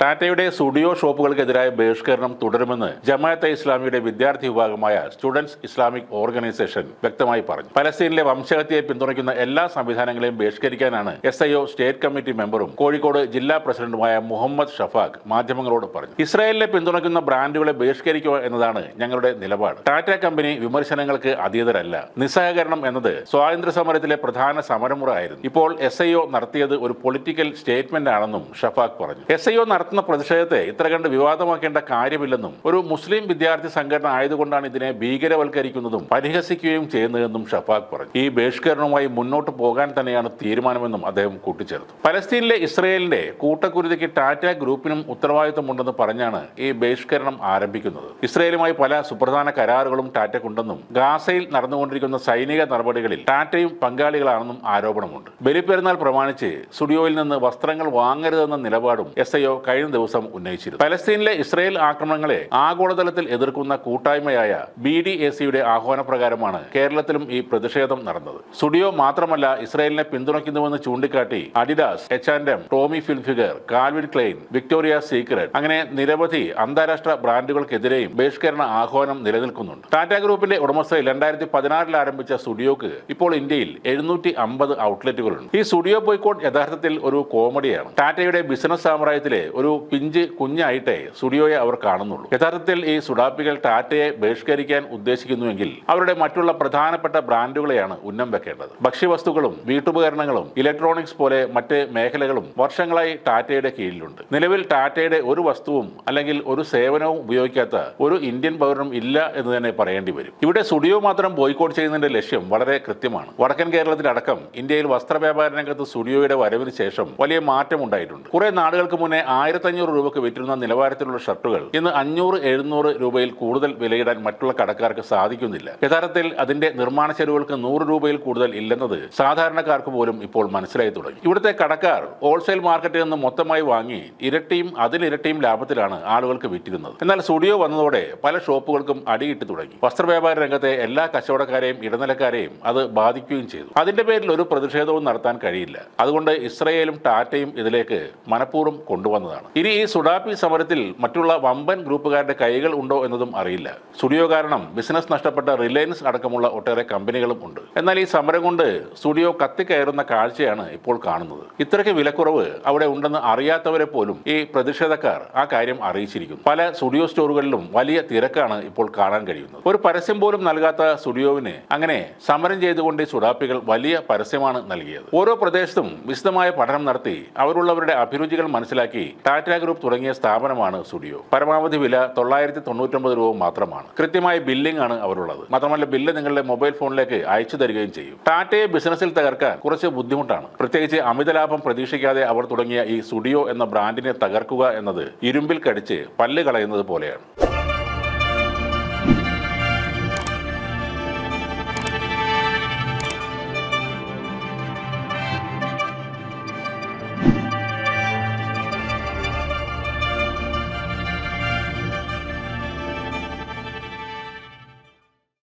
ടാറ്റയുടെ സ്റ്റുഡിയോ ഷോപ്പുകൾക്കെതിരായ ബഹിഷ്കരണം തുടരുമെന്ന് ജമാഅത്തെ ഇസ്ലാമിയുടെ വിദ്യാർത്ഥി വിഭാഗമായ സ്റ്റുഡൻസ് ഇസ്ലാമിക് ഓർഗനൈസേഷൻ വ്യക്തമായി പറഞ്ഞു. പലസ്തീനിലെ വംശഹത്യയെ പിന്തുണയ്ക്കുന്ന എല്ലാ സംവിധാനങ്ങളെയും ബഹിഷ്കരിക്കാനാണ് SIO സ്റ്റേറ്റ് കമ്മിറ്റി മെമ്പറും കോഴിക്കോട് ജില്ലാ പ്രസിഡന്റുമായ മുഹമ്മദ് ഷഫാഖ് മാധ്യമങ്ങളോട് പറഞ്ഞു. ഇസ്രായേലിനെ പിന്തുണയ്ക്കുന്ന ബ്രാൻഡുകളെ ബഹിഷ്കരിക്കുക എന്നതാണ് ഞങ്ങളുടെ നിലപാട്. ടാറ്റ കമ്പനി വിമർശനങ്ങൾക്ക് അതീതരല്ല. നിസ്സഹകരണം എന്നത് സ്വാതന്ത്ര്യ സമരത്തിലെ പ്രധാന സമരമുറ ആയിരുന്നു. ഇപ്പോൾ SIO നടത്തിയത് ഒരു പൊളിറ്റിക്കൽ സ്റ്റേറ്റ്മെന്റ് ആണെന്നും ഷഫാഖ് പറഞ്ഞു. SIO നടത്തുന്ന പ്രതിഷേധത്തെ ഇത്ര കണ്ട് വിവാദമാക്കേണ്ട കാര്യമില്ലെന്നും ഒരു മുസ്ലിം വിദ്യാർത്ഥി സംഘടന ആയതുകൊണ്ടാണ് ഇതിനെ ഭീകരവൽക്കരിക്കുന്നതും പരിഹസിക്കുകയും ചെയ്യുന്നതെന്നും ഷഫാഖ് പറഞ്ഞു. ഈ ബഹിഷ്കരണവുമായി മുന്നോട്ട് പോകാൻ തന്നെയാണ് തീരുമാനമെന്നും അദ്ദേഹം കൂട്ടിച്ചേർത്തു. പലസ്തീനിലെ ഇസ്രയേലിന്റെ കൂട്ടക്കുരുതിക്ക് ടാറ്റ ഗ്രൂപ്പിനും ഉത്തരവാദിത്തമുണ്ടെന്ന് പറഞ്ഞാണ് ഈ ബഹിഷ്കരണം ആരംഭിക്കുന്നത്. ഇസ്രയേലുമായി പല സുപ്രധാന കരാറുകളും ടാറ്റയ്ക്കുണ്ടെന്നും ഗാസയിൽ നടന്നുകൊണ്ടിരിക്കുന്ന സൈനിക നടപടികളിൽ ടാറ്റയും പങ്കാളികളാണെന്നും ആരോപണമുണ്ട്. ബലിപ്പെരുന്നാൾ പ്രമാണിച്ച് സ്റ്റുഡിയോയിൽ നിന്ന് വസ്ത്രങ്ങൾ വാങ്ങരുതെന്ന നിലപാടും SIO കഴിഞ്ഞ ദിവസം ഉന്നയിച്ചിരുന്നു. പലസ്തീനിലെ ഇസ്രയേൽ ആക്രമണങ്ങളെ ആഗോളതലത്തിൽ എതിർക്കുന്ന കൂട്ടായ്മയായ BDACയുടെ ആഹ്വാനപ്രകാരമാണ് കേരളത്തിലും ഈ പ്രതിഷേധം നടന്നത്. സ്റ്റുഡിയോ മാത്രമല്ല ഇസ്രയേലിനെ പിന്തുണയ്ക്കുന്നുവെന്ന് ചൂണ്ടിക്കാട്ടി Adidas, H&M, Tommy Hilfiger, Calvin Klein, Victoria's Secret അങ്ങനെ നിരവധി അന്താരാഷ്ട്ര ബ്രാൻഡുകൾക്കെതിരെയും ബഹിഷ്കരണ ആഹ്വാനം നിലനിൽക്കുന്നുണ്ട്. ടാറ്റ ഗ്രൂപ്പിന്റെ ഉടമസ്ഥയിൽ 2016 ആരംഭിച്ച സ്റ്റുഡിയോക്ക് ഇപ്പോൾ ഇന്ത്യയിൽ 750 ഔട്ട്ലെറ്റുകളുണ്ട്. ഈ സ്റ്റുഡിയോ ബോയ്ക്കോട്ട് യഥാർത്ഥത്തിൽ ഒരു കോമഡിയാണ്. ടാറ്റയുടെ ബിസിനസ് സാമ്രാജ്യത്തിലെ ഒരു പിഞ്ച് കുഞ്ഞായിട്ടേ സ്റ്റുഡിയോയെ അവർ കാണുന്നുള്ളൂ. യഥാർത്ഥത്തിൽ ഈ സുഡാപ്പികൾ ടാറ്റയെ ബഹിഷ്കരിക്കാൻ ഉദ്ദേശിക്കുന്നുവെങ്കിൽ അവരുടെ മറ്റുള്ള പ്രധാനപ്പെട്ട ബ്രാൻഡുകളെയാണ് ഉന്നം വെക്കേണ്ടത്. ഭക്ഷ്യവസ്തുക്കളും വീട്ടുപകരണങ്ങളും ഇലക്ട്രോണിക്സ് പോലെ മറ്റ് മേഖലകളും വർഷങ്ങളായി ടാറ്റയുടെ കീഴിലുണ്ട്. നിലവിൽ ടാറ്റയുടെ ഒരു വസ്തുവും അല്ലെങ്കിൽ ഒരു സേവനവും ഉപയോഗിക്കാത്ത ഒരു ഇന്ത്യൻ പൗരനും ഇല്ല എന്ന് തന്നെ പറയേണ്ടി വരും. ഇവിടെ സ്റ്റുഡിയോ മാത്രം ബോയ്ക്കോട്ട് ചെയ്യുന്നതിന്റെ ലക്ഷ്യം വളരെ കൃത്യമാണ്. വടക്കൻ കേരളത്തിലടക്കം ഇന്ത്യയിൽ വസ്ത്രവ്യാപാര രംഗത്ത് സ്റ്റുഡിയോയുടെ വരവിന് ശേഷം വലിയ മാറ്റം ഉണ്ടായിട്ടുണ്ട്. കുറെ നാളുകൾക്ക് മുന്നേ 1500 രൂപയ്ക്ക് വിറ്റിരുന്ന നിലവാരത്തിലുള്ള ഷർട്ടുകൾ ഇന്ന് 500-700 രൂപയിൽ കൂടുതൽ വിലയിടാൻ മറ്റുള്ള കടക്കാർക്ക് സാധിക്കുന്നില്ല. യഥാർത്ഥത്തിൽ അതിന്റെ നിർമ്മാണ ചെലവുകൾക്ക് 100 രൂപയിൽ കൂടുതൽ ഇല്ലെന്നത് സാധാരണക്കാർക്ക് പോലും ഇപ്പോൾ മനസ്സിലായി തുടങ്ങി. ഇവിടുത്തെ കടക്കാർ ഹോൾസെയിൽ മാർക്കറ്റിൽ നിന്ന് മൊത്തമായി വാങ്ങി ഇരട്ടിയും അതിലിരട്ടിയും ലാഭത്തിലാണ് ആളുകൾക്ക് വിറ്റിരുന്നത്. എന്നാൽ സ്റ്റുഡിയോ വന്നതോടെ പല ഷോപ്പുകൾക്കും അടിയിട്ട് തുടങ്ങി. വസ്ത്രവ്യാപാര രംഗത്തെ എല്ലാ കച്ചവടക്കാരെയും ഇടനിലക്കാരെയും അത് ബാധിക്കുകയും ചെയ്തു. അതിന്റെ പേരിൽ ഒരു പ്രതിഷേധവും നടത്താൻ കഴിയില്ല. അതുകൊണ്ട് ഇസ്രയേലും ടാറ്റയും ഇതിലേക്ക് മനഃപൂർവ്വം കൊണ്ടുവന്നതാണ്. ഇനി ഈ സുഡാപ്പി സമരത്തിൽ മറ്റുള്ള വമ്പൻ ഗ്രൂപ്പുകാരുടെ കൈകൾ ഉണ്ടോ എന്നതും അറിയില്ല. സ്റ്റുഡിയോ കാരണം ബിസിനസ് നഷ്ടപ്പെട്ട റിലയൻസ് അടക്കമുള്ള ഒട്ടേറെ കമ്പനികളും ഉണ്ട്. എന്നാൽ ഈ സമരം കൊണ്ട് സ്റ്റുഡിയോ കത്തിക്കയറുന്ന കാഴ്ചയാണ് ഇപ്പോൾ കാണുന്നത്. ഇത്രയ്ക്ക് വിലക്കുറവ് അവിടെ ഉണ്ടെന്ന് അറിയാത്തവരെ പോലും ഈ പ്രതിഷേധക്കാർ ആ കാര്യം അറിയിച്ചിരിക്കുന്നു. പല സ്റ്റുഡിയോ സ്റ്റോറുകളിലും വലിയ തിരക്കാണ് ഇപ്പോൾ കാണാൻ കഴിയുന്നത്. ഒരു പരസ്യം പോലും നൽകാത്ത സ്റ്റുഡിയോവിന് അങ്ങനെ സമരം ചെയ്തുകൊണ്ട് ഈ സുഡാപ്പികൾ വലിയ പരസ്യമാണ് നൽകിയത്. ഓരോ പ്രദേശത്തും വിശദമായ പഠനം നടത്തി അവരുള്ളവരുടെ അഭിരുചികൾ മനസ്സിലാക്കി ടാറ്റ ഗ്രൂപ്പ് തുടങ്ങിയ സ്ഥാപനമാണ് സ്റ്റുഡിയോ. പരമാവധി വില 999 രൂപ മാത്രമാണ്. കൃത്യമായ ബില്ലിംഗ് ആണ് അവരുള്ളത്. മാത്രമല്ല ബില്ല് നിങ്ങളുടെ മൊബൈൽ ഫോണിലേക്ക് അയച്ചു തരികയും ചെയ്യും. ടാറ്റയെ ബിസിനസ്സിൽ തകർക്കാൻ കുറച്ച് ബുദ്ധിമുട്ടാണ്. പ്രത്യേകിച്ച് അമിത ലാഭം പ്രതീക്ഷിക്കാതെ അവർ തുടങ്ങിയ ഈ സ്റ്റുഡിയോ എന്ന ബ്രാൻഡിനെ തകർക്കുക എന്നത് ഇരുമ്പിൽ കടിച്ച് പല്ല് കളയുന്നത് പോലെയാണ്.